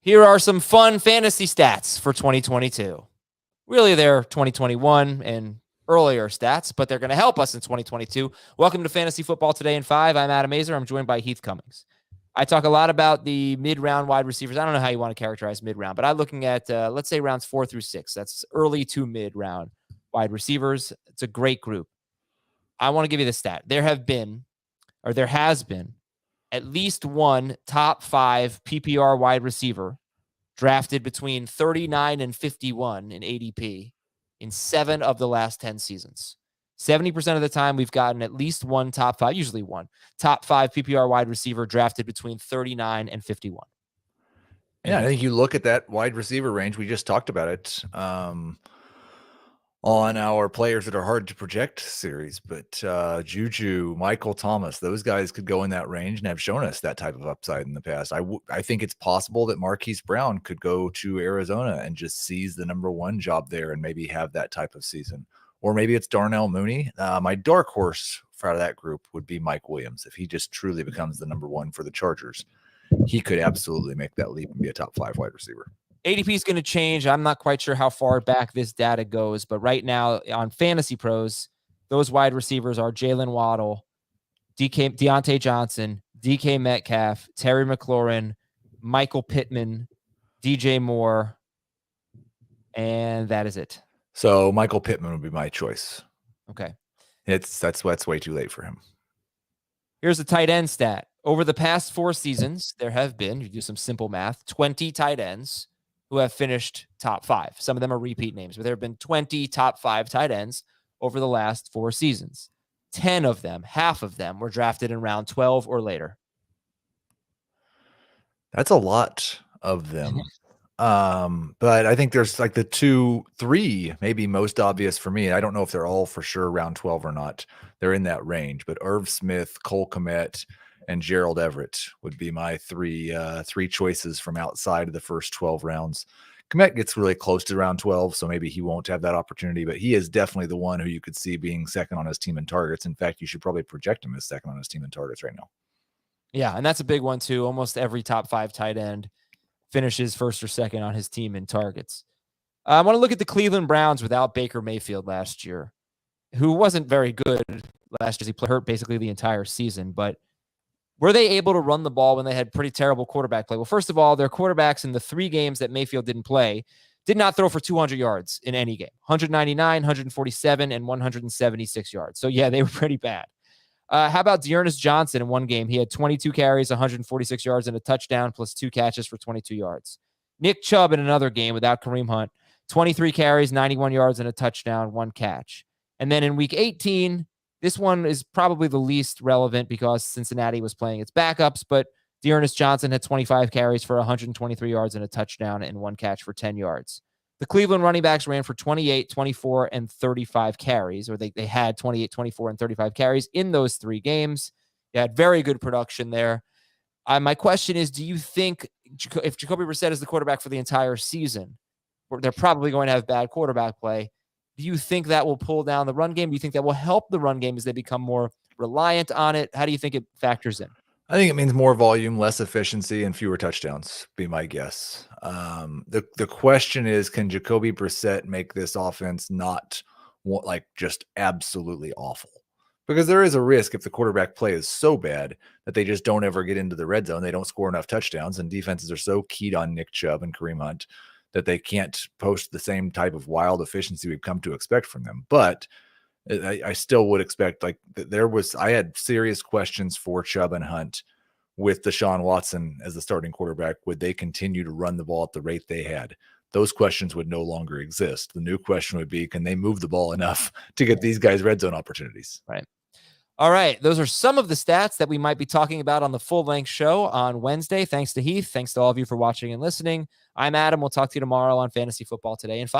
Here are some fun fantasy stats for 2022. Really, they're 2021 and earlier stats, but they're going to help us in 2022. Welcome to Fantasy Football Today in 5. I'm Adam Azer. I'm joined by Heath Cummings. I talk a lot about the mid-round wide receivers. I don't know how you want to characterize mid-round, but I'm looking at, let's say, rounds 4 through 6. That's early to mid-round wide receivers. It's a great group. I want to give you the stat. There has been at least one top 5 PPR wide receiver drafted between 39 and 51 in ADP in 7 of the last 10 seasons. 70% of the time, we've gotten at least one top 5, usually one, top 5 PPR wide receiver drafted between 39 and 51. Yeah, I think you look at that wide receiver range. We just talked about it on our players that are hard to project series, but Juju, Michael Thomas, those guys could go in that range and have shown us that type of upside in the past. I think it's possible that Marquise Brown could go to Arizona and just seize the number 1 job there and maybe have that type of season. Or maybe it's Darnell Mooney. My dark horse out of that group would be Mike Williams. If he just truly becomes the number 1 for the Chargers, he could absolutely make that leap and be a top 5 wide receiver. ADP is going to change. I'm not quite sure how far back this data goes, but right now on Fantasy Pros, those wide receivers are Jalen Waddle, Deontay Johnson, DK Metcalf, Terry McLaurin, Michael Pittman, DJ Moore, and that is it. So Michael Pittman would be my choice. Okay. That's way too late for him. Here's the tight end stat. Over the past 4 seasons, there have been, you do some simple math, 20 tight ends who have finished top 5. Some of them are repeat names, but there have been 20 top 5 tight ends over the last 4 seasons. 10 of them, half of them, were drafted in round 12 or later. That's a lot of them. But I think there's like the 2, 3, maybe most obvious for me. I don't know if they're all for sure round 12 or not. They're in that range, but Irv Smith, Cole Kmet, and Gerald Everett would be my three choices from outside of the first 12 rounds. Kmet gets really close to round 12, so maybe he won't have that opportunity, but he is definitely the one who you could see being second on his team in targets. In fact, you should probably project him as second on his team in targets right now. Yeah, and that's a big one too. Almost every top 5 tight end finishes first or second on his team in targets. I want to look at the Cleveland Browns without Baker Mayfield last year, who wasn't very good last year. He played hurt basically the entire season, but were they able to run the ball when they had pretty terrible quarterback play? Well, first of all, their quarterbacks in the 3 games that Mayfield didn't play did not throw for 200 yards in any game. 199, 147, and 176 yards. So, yeah, they were pretty bad. How about Dearness Johnson in one game? He had 22 carries, 146 yards, and a touchdown, plus 2 catches for 22 yards. Nick Chubb in another game without Kareem Hunt, 23 carries, 91 yards, and a touchdown, 1 catch. And then in week 18, this one is probably the least relevant because Cincinnati was playing its backups, but Dearness Johnson had 25 carries for 123 yards and a touchdown and 1 catch for 10 yards. The Cleveland running backs ran for 28, 24, and 35 carries, or they had 28, 24, and 35 carries in those 3 games. They had very good production there. My question is, do you think if Jacoby Brissett is the quarterback for the entire season, they're probably going to have bad quarterback play, do you think that will pull down the run game? Do you think that will help the run game as they become more reliant on it? How do you think it factors in? I think it means more volume, less efficiency, and fewer touchdowns, be my guess. The question is, can Jacoby Brissett make this offense not like just absolutely awful? Because there is a risk if the quarterback play is so bad that they just don't ever get into the red zone. They don't score enough touchdowns, and defenses are so keyed on Nick Chubb and Kareem Hunt that they can't post the same type of wild efficiency we've come to expect from them. But I still would expect, like, I had serious questions for Chubb and Hunt with Deshaun Watson as the starting quarterback. Would they continue to run the ball at the rate they had? Those questions would no longer exist. The new question would be, can they move the ball enough to get these guys red zone opportunities? Right. All right. Those are some of the stats that we might be talking about on the full-length show on Wednesday. Thanks to Heath. Thanks to all of you for watching and listening. I'm Adam. We'll talk to you tomorrow on Fantasy Football Today in 5.